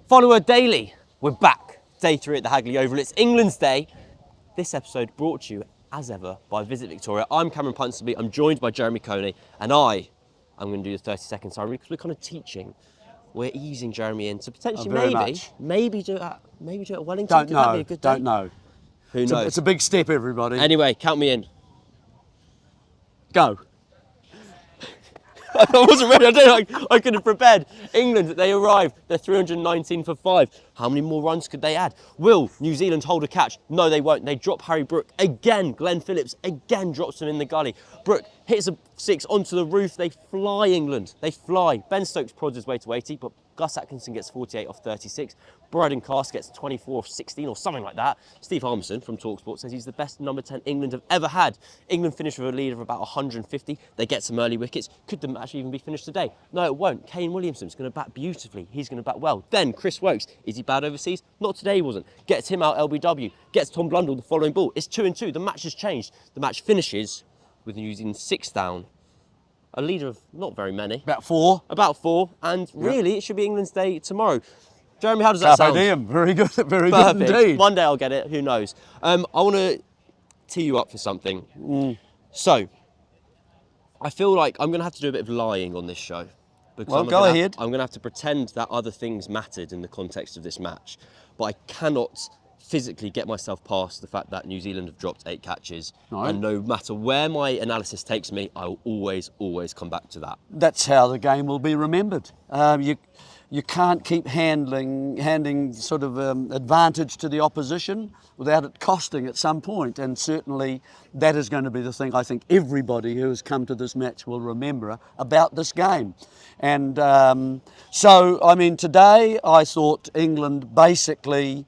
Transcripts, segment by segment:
Final Word Daily. We're back. Day 3 at the Hagley Oval. It's England's Day. This episode brought to you, as ever, by Visit Victoria. I'm Cameron Ponsonby. I'm joined by Jeremy Coney. And I'm going to do the 30-second summary because we're kind of teaching. We're easing Jeremy in to potentially maybe do it at Wellington. Could that be a good day? Don't know. Who knows? It's a big step, everybody. Anyway, count me in. Go. I wasn't ready. I could have prepared. England, they arrived. They're 319 for 5. How many more runs could they add? Will New Zealand hold a catch? No, they won't. They drop Harry Brook again. Glenn Phillips again drops him in the gully. Brook hits a 6 onto the roof. They fly, England. They fly. Ben Stokes prods his way to 80, but Gus Atkinson gets 48 off 36. Brydon Carse gets 24 off 16 or something like that. Steve Harmison from TalkSport says he's the best number 10 England have ever had. England finished with a lead of about 150. They get some early wickets. Could the match even be finished today? No, it won't. Kane Williamson's going to bat beautifully. He's going to bat well. Then Chris Woakes. Is he bad overseas? Not today, he wasn't. Gets him out LBW. Gets Tom Blundell the following ball. It's 2-2. The match has changed. The match finishes with New Zealand 6 down. A leader of not very many. About 4. About 4. And really, it should be England's Day tomorrow. Jeremy, how does that sound? Diem. Very good. Very Perfect. Good indeed. One day I'll get it. Who knows? I want to tee you up for something. So, I feel like I'm going to have to do a bit of lying on this show. Because go ahead. I'm going to have to pretend that other things mattered in the context of this match. But I cannot physically get myself past the fact that New Zealand have dropped 8 catches. No. And no matter where my analysis takes me, I will always come back to that. That's how the game will be remembered. You can't keep handing sort of advantage to the opposition without it costing at some point. And certainly that is going to be the thing I think everybody who has come to this match will remember about this game. And so, I mean, today I thought England basically,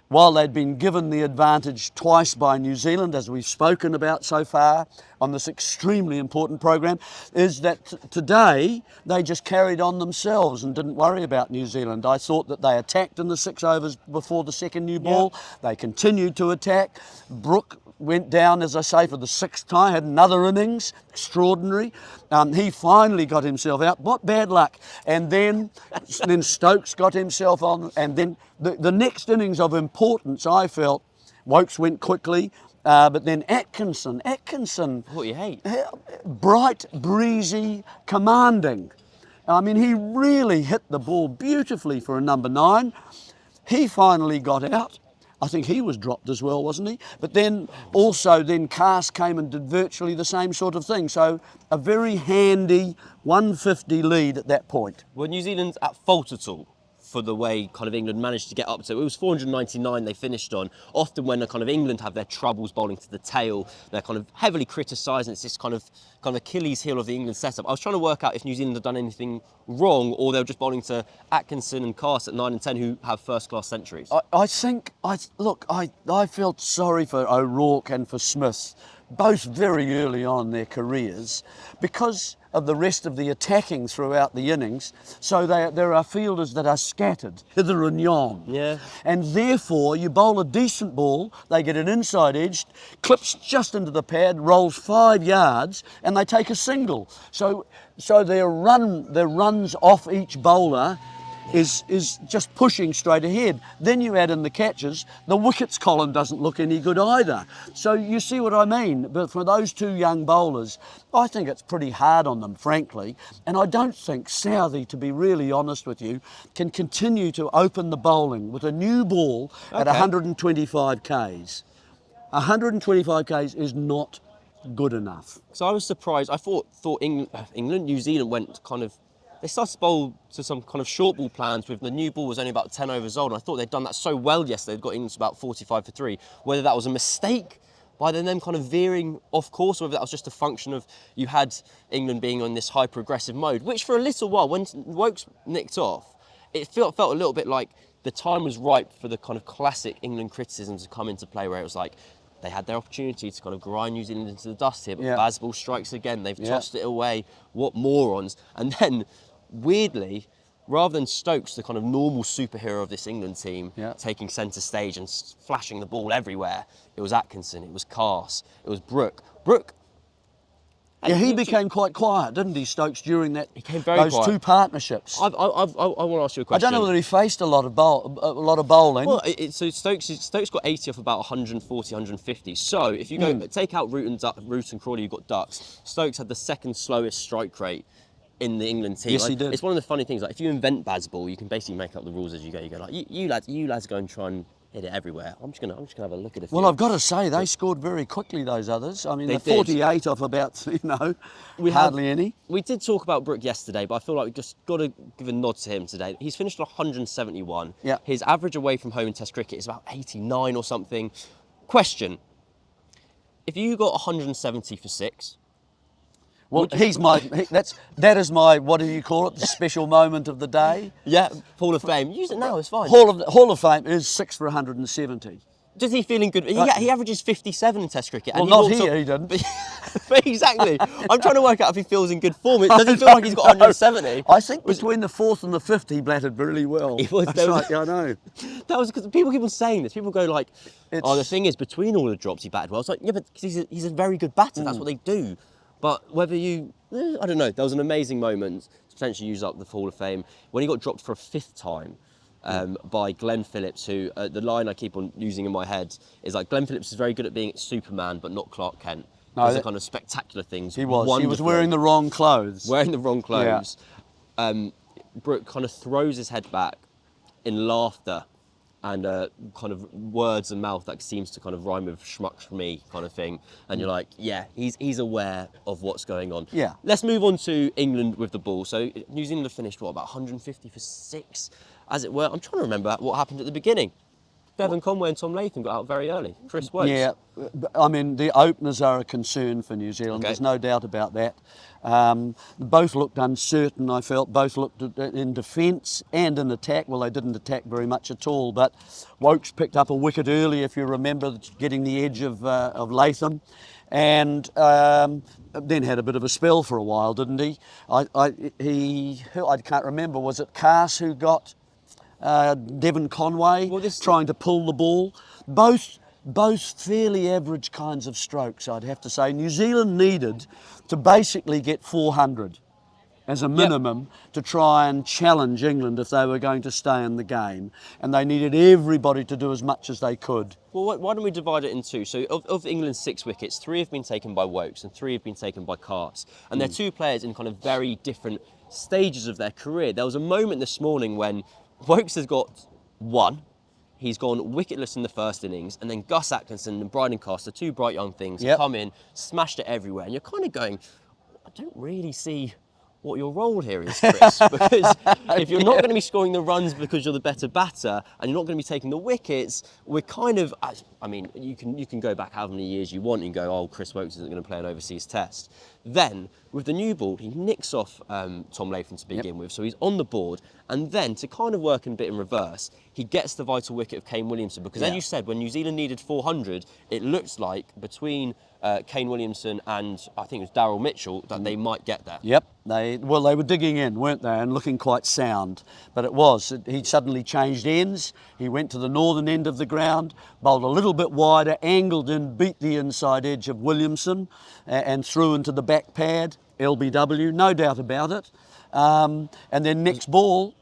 while they'd been given the advantage twice by New Zealand, as we've spoken about so far on this extremely important program, is that today they just carried on themselves and didn't worry about New Zealand. I thought that they attacked in the 6 overs before the second new ball. They continued to attack. Brook went down, as I say, for the 6th time, had another innings, extraordinary. He finally got himself out. What bad luck. And then Stokes got himself on. And then the next innings of importance, I felt, Woakes went quickly. But then Atkinson. What you hate? Bright, breezy, commanding. I mean, he really hit the ball beautifully for a number 9. He finally got out. I think he was dropped as well, wasn't he? But then Carse came and did virtually the same sort of thing. So a very handy 150 lead at that point. Were New Zealand at fault at all for the way kind of England managed to get up to? It was 499 they finished on. Often when kind of England have their troubles bowling to the tail, they're kind of heavily criticised, and it's this kind of Achilles heel of the England setup. I was trying to work out if New Zealand had done anything wrong, or they were just bowling to Atkinson and Carse at 9 and 10, who have first-class centuries. I felt sorry for O'Rourke and for Smith, both very early on in their careers, because of the rest of the attacking throughout the innings. So there are fielders that are scattered hither and yon. Yeah. And therefore, you bowl a decent ball, they get an inside edge, clips just into the pad, rolls 5 yards, and they take a single. So their runs off each bowler is just pushing straight ahead. Then you add in the catches, the wickets column doesn't look any good either. So you see what I mean? But for those 2 young bowlers, I think it's pretty hard on them, frankly. And I don't think Southee, to be really honest with you, can continue to open the bowling with a new ball at 125 Ks. 125 Ks is not good enough. So I was surprised. I thought England, New Zealand went kind of, they started to bowl to some kind of short ball plans with the new ball was only about 10 overs old. And I thought they'd done that so well yesterday. They'd got England to about 45 for 3. Whether that was a mistake by them kind of veering off course, or whether that was just a function of you had England being on this hyper-aggressive mode, which for a little while, when Woakes nicked off, it felt a little bit like the time was ripe for the kind of classic England criticisms to come into play, where it was like, they had their opportunity to kind of grind New Zealand into the dust here, but Bazball strikes again. They've tossed it away. What morons. And then, weirdly, rather than Stokes, the kind of normal superhero of this England team, taking centre stage and flashing the ball everywhere, it was Atkinson, it was Carse, it was Brook. Brook Yeah, he became quite quiet, didn't he, Stokes, during that? He became very those quiet. two partnerships. I want to ask you a I question. don't know whether he faced a lot of bowling. Well, so Stokes got 80 off about 140, 150. So if you go take out Root and Crawley, you've got ducks. Stokes had the second slowest strike rate in the England team. Yes, he did. It's one of the funny things. Like if you invent Bazball, you can basically make up the rules as you go. You go like you lads go and try and hit it everywhere. I'm just gonna have a look at it. Well, I've got to say, they scored very quickly, those others. I mean, They the did. 48 off about, hardly any. We did talk about Brook yesterday, but I feel like we've just got to give a nod to him today. He's finished on 171. Yeah. His average away from home in Test cricket is about 89 or something. Question: if you got 170 for 6, Well, that is my, what do you call it, the special moment of the day. yeah, Hall of Fame. Use it now. It's fine. Hall of Fame is 6 for 170. Does he feeling good? He averages 57 in Test cricket. Well, And not he here, he didn't. But exactly. I'm trying to work out if he feels in good form. Does he feel like he's got 170? I think between the 4th and the 5th, he batted really well. He was- That's right, yeah, I know. That was because people keep on saying this. People go like, "Oh, the thing is, between all the drops, he batted well." It's like, yeah, but 'cause he's a very good batter. That's what they do. But whether I don't know. There was an amazing moment to potentially use up the Hall of Fame when he got dropped for a 5th time. By Glenn Phillips, who the line I keep on using in my head is like, Glenn Phillips is very good at being Superman, but not Clark Kent. Those are kind of spectacular things. He was wonderful. wearing the wrong clothes. Wearing the wrong clothes. Brook kind of throws his head back in laughter and kind of words and mouth that seems to kind of rhyme with schmuck for me kind of thing. And you're like, yeah, he's aware of what's going on. Yeah. Let's move on to England with the ball. So New Zealand have finished, about 150 for 6, as it were. I'm trying to remember what happened at the beginning. Bevan Conway and Tom Latham got out very early. Chris Woakes. Yeah, I mean, the openers are a concern for New Zealand. Okay. There's no doubt about that. Both looked uncertain, I felt. Both looked in defence and in attack. Well, they didn't attack very much at all, but Woakes picked up a wicket early, if you remember, getting the edge of Latham. And then had a bit of a spell for a while, didn't he? I can't remember, was it Carse who got Devon Conway trying to pull the ball? Both fairly average kinds of strokes, I'd have to say. New Zealand needed to basically get 400 as a minimum to try and challenge England if they were going to stay in the game. And they needed everybody to do as much as they could. Well, why don't we divide it in two? So of England's 6 wickets, 3 have been taken by Woakes and 3 have been taken by Carse. And they're 2 players in kind of very different stages of their career. There was a moment this morning when Woakes has got 1. He's gone wicketless in the first innings, and then Gus Atkinson and Brydon Carse, the 2 bright young things, have come in, smashed it everywhere. And you're kind of going, I don't really see what your role here is, Chris, because if you're not going to be scoring the runs because you're the better batter and you're not going to be taking the wickets, we're kind of, I mean, you can go back how many years you want and go, oh, Chris Woakes isn't going to play an overseas test. Then, with the new ball, he nicks off Tom Latham to begin with, so he's on the board, and then to kind of work a bit in reverse, he gets the vital wicket of Kane Williamson, because as you said, when New Zealand needed 400, it looks like between Kane Williamson and I think it was Daryl Mitchell that they might get there. Yep, they were digging in, weren't they, and looking quite sound. But he suddenly changed ends. He went to the northern end of the ground, bowled a little bit wider, angled in, beat the inside edge of Williamson, and threw into the back pad. LBW, no doubt about it. And then next ball,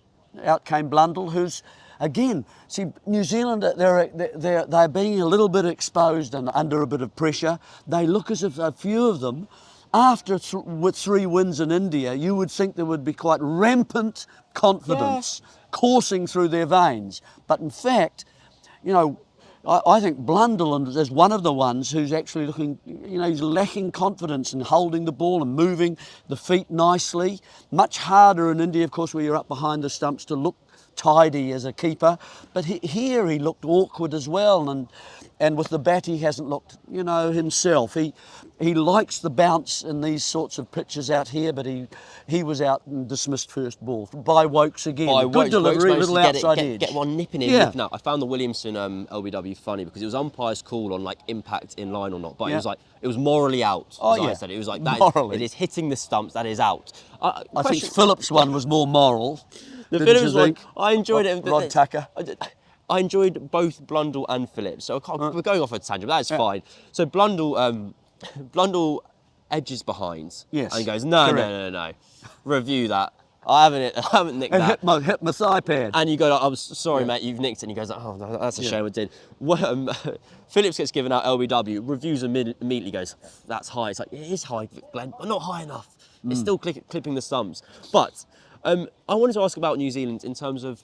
out came Blundell, who's again, see, New Zealand, they're being a little bit exposed and under a bit of pressure. They look as if a few of them, with 3 wins in India, you would think there would be quite rampant confidence coursing through their veins. But in fact, I think Blundell is one of the ones who's actually looking, he's lacking confidence in holding the ball and moving the feet nicely. Much harder in India, of course, where you're up behind the stumps to look tidy as a keeper. But here he looked awkward as well, and with the bat he hasn't looked, himself. He likes the bounce in these sorts of pitches out here, but he was out and dismissed first ball by Woakes again. Good delivery, little outside edge. Get one nipping in. Yeah. Now I found the Williamson LBW funny because it was umpire's call on like impact in line or not, but it was morally out. I said it was like that. It is hitting the stumps. That is out. I think Phillips' one was more moral. The Phillips one, I enjoyed it. Rod Tucker. I enjoyed both Blundell and Phillips. So we're going off a tangent, but that's fine. So Blundell edges behind. Yes, And he goes, no, correct. no. Review that. I haven't nicked And that. hit my thigh pad. And you go, like, I'm sorry, mate, you've nicked it. And he goes, oh, no, that's a shame I did. Well, Phillips gets given out LBW, reviews immediately goes, that's high. It's like, it is high, Glenn, but not high enough. It's still clipping the stumps. But I wanted to ask about New Zealand in terms of,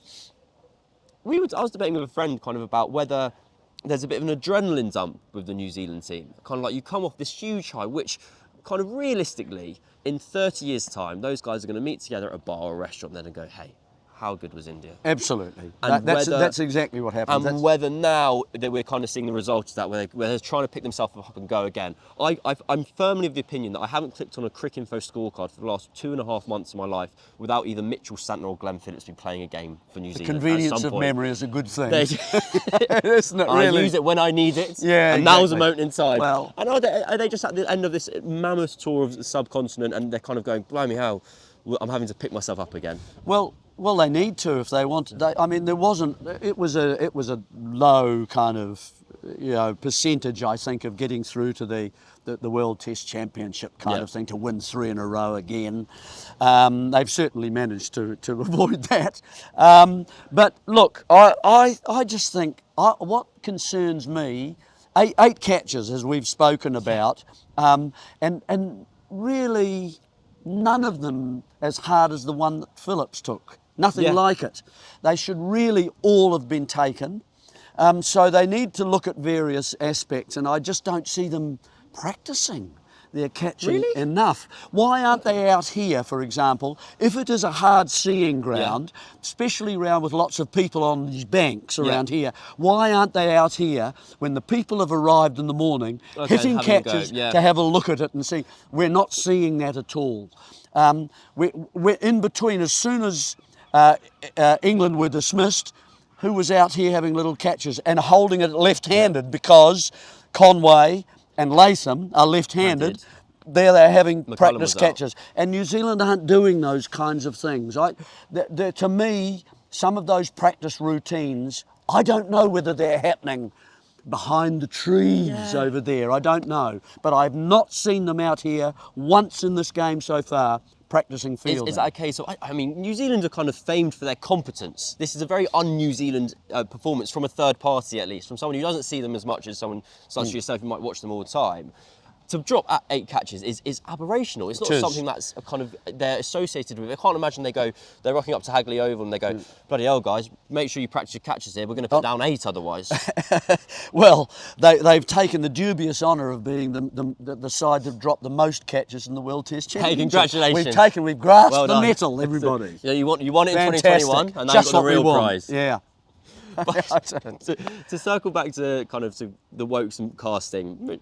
I was debating with a friend kind of about whether there's a bit of an adrenaline dump with the New Zealand team. Kind of like you come off this huge high, which kind of realistically, in 30 years' time, those guys are going to meet together at a bar or a restaurant then and go, hey, how good was India? Absolutely. And That's exactly what happens. And whether now that we're kind of seeing the results of that, where they're trying to pick themselves up and go again. I'm firmly of the opinion that I haven't clicked on a Cricinfo scorecard for the last 2.5 months of my life without either Mitchell Santner or Glenn Phillips be playing a game for New Zealand. Convenience of memory is a good thing. Isn't it I really? use it when I need it. Yeah, and now's the exactly. moment in time. Well, and are they just at the end of this mammoth tour of the subcontinent and they're kind of going, blimey, how I'm having to pick myself up again? Well, they need to if they want to. I mean, there wasn't. It was a low kind of, percentage, I think, of getting through to the World Test Championship kind of thing, to win 3 in a row again. They've certainly managed to avoid that. But look, I just think what concerns me, eight catches as we've spoken about, and really none of them as hard as the one that Phillips took. Nothing like it. They should really all have been taken. So they need to look at various aspects, and I just don't see them practicing their catching enough. Why aren't they out here, for example, if it is a hard seeing ground, especially around with lots of people on these banks around here, why aren't they out here when the people have arrived in the morning, hitting catches to have a look at it and see? We're not seeing that at all. We're in between. As soon as England were dismissed, who was out here having little catches and holding it left-handed because Conway and Latham are left-handed. There they're having practice catches. And New Zealand aren't doing those kinds of things. To me, some of those practice routines, I don't know whether they're happening behind the trees over there. I don't know. But I've not seen them out here once in this game so far practicing fielding. Is that a case of, I mean, New Zealand are kind of famed for their competence. This is a very un-New Zealand performance from a third party, at least, from someone who doesn't see them as much as someone such as yourself who might watch them all the time. To drop at 8 catches is aberrational. It's not something that's kind of they're associated with. I can't imagine they're rocking up to Hagley Oval and they go, bloody hell, guys, make sure you practice your catches here. We're going to put down 8 otherwise. Well, they've taken the dubious honour of being the side that dropped the most catches in the World Test Championship. Hey, congratulations. We've grasped the medal, everybody. Yeah, you won it in 2021, and now you've got the real prize. Yeah. To circle back to kind of to the Woakes and Carse thing.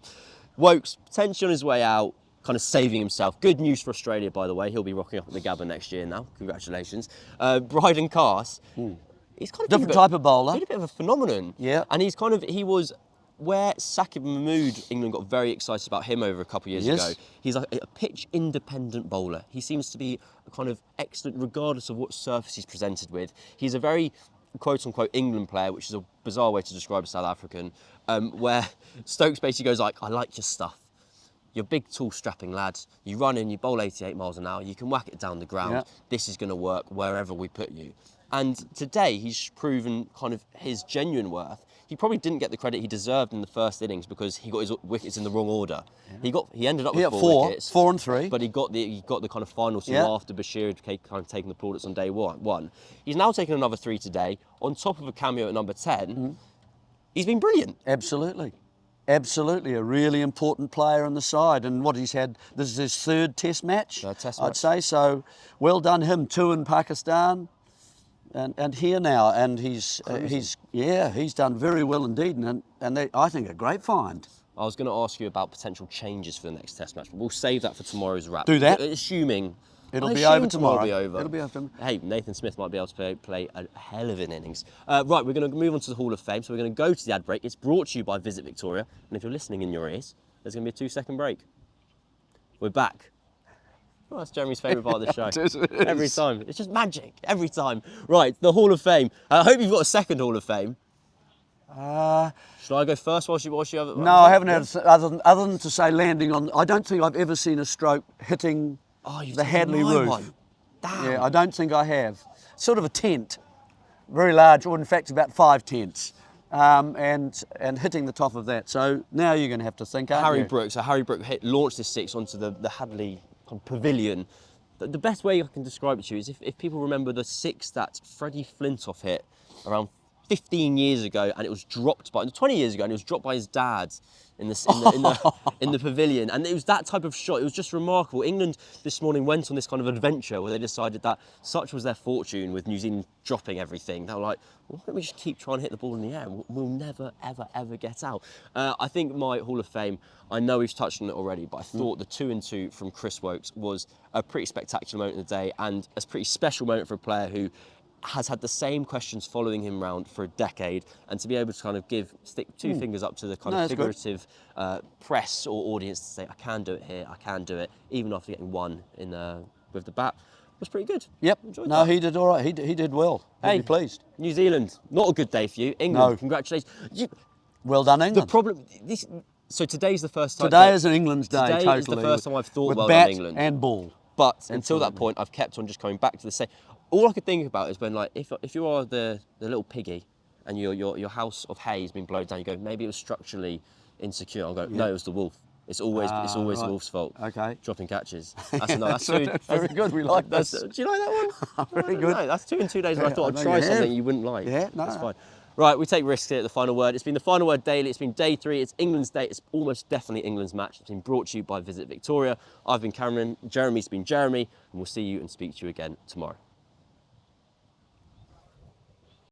Woakes, potentially on his way out, kind of saving himself. Good news for Australia, by the way. He'll be rocking up at the Gabba next year now. Congratulations. Brydon Carse, he's kind of different type of bowler. He's a bit of a phenomenon. Yeah. And he was where Saqib Mahmood, England got very excited about him over a couple of years ago. He's like a pitch-independent bowler. He seems to be kind of excellent regardless of what surface he's presented with. He's a very quote-unquote England player, which is a bizarre way to describe a South African, where Stokes basically goes like, I like your stuff. You're a big, tall, strapping lad. You run in, you bowl 88 miles an hour, you can whack it down the ground. Yeah. This is going to work wherever we put you. And today, he's proven kind of his genuine worth. He probably didn't get the credit he deserved in the first innings because he got his wickets in the wrong order. Yeah. He ended up with 4 wickets. 4 and 3. But he got the kind of final 2 after Bashir had kind of taken the plaudits on day one. He's now taken another 3 today, on top of a cameo at number 10. Mm-hmm. He's been brilliant. Absolutely. Absolutely, a really important player on the side. And what he's had, this is his 3rd test match, I'd say. So well done him. 2 in Pakistan. And here now, and he's done very well indeed, and I think a great find. I was going to ask you about potential changes for the next Test match, but we'll save that for tomorrow's wrap. Do that. Assuming it'll be over tomorrow. It'll be over. Hey, Nathan Smith might be able to play a hell of an innings. Right, we're going to move on to the Hall of Fame, so we're going to go to the ad break. It's brought to you by Visit Victoria, and if you're listening in your ears, there's going to be a 2-second break. We're back. Oh, that's Jeremy's favourite part of the show. Every time. It's just magic. Every time. Right, the Hall of Fame. I hope you've got a second Hall of Fame. Should I go first while you have it? No, I haven't had other than to say landing on. I don't think I've ever seen a stroke hitting You've the taken Hadley my roof. one. Damn. Yeah, I don't think I have. Sort of a tent, very large, or in fact about 5 tents, and hitting the top of that. So now you're going to have to think, aren't Harry you? Brook. So Harry Brook launched this 6 onto the Hadley pavilion. The best way I can describe it to you is if people remember the 6 that Freddie Flintoff hit around 15 years ago, and it was dropped by 20 years ago, and it was dropped by his dad in the pavilion, and it was that type of shot. It was just remarkable. England this morning went on this kind of adventure where they decided that such was their fortune with New Zealand dropping everything. They were like, well, why don't we just keep trying to hit the ball in the air? We'll never, ever, ever get out. I think my Hall of Fame, I know we've touched on it already, but I thought the 2-2 from Chris Woakes was a pretty spectacular moment of the day, and a pretty special moment for a player who has had the same questions following him around for a decade, and to be able to kind of stick 2 fingers up to the kind of figurative press or audience to say, I can do it here, I can do it, even after getting 1 with the bat, was pretty good. Yep. Enjoyed No, that. he did all right. He did well. I'd be pleased. New Zealand, not a good day for you. England, No. congratulations. Well done, England. The problem, so today's the first time. Today is an England's day, Today totally. is the first time I've thought with well bat done England. and ball. But until that point, I've kept on just coming back to the same. All I could think about is when, like, if you are the little piggy and your house of hay has been blown down, you go, maybe it was structurally insecure. I'll go, no, it was the wolf. It's always right. the wolf's fault. Okay. Dropping catches. That's very good. We like this. Do you like that one? Very good. No, that's 2 in 2 days. And I Yeah, thought I I'd know try you something have. you wouldn't like. Yeah, no, That's no. fine. Right, we take risks here at the Final Word. It's been the Final Word daily. It's been day 3. It's England's day. It's almost definitely England's match. It's been brought to you by Visit Victoria. I've been Cameron. Jeremy's been Jeremy, and we'll see you and speak to you again tomorrow.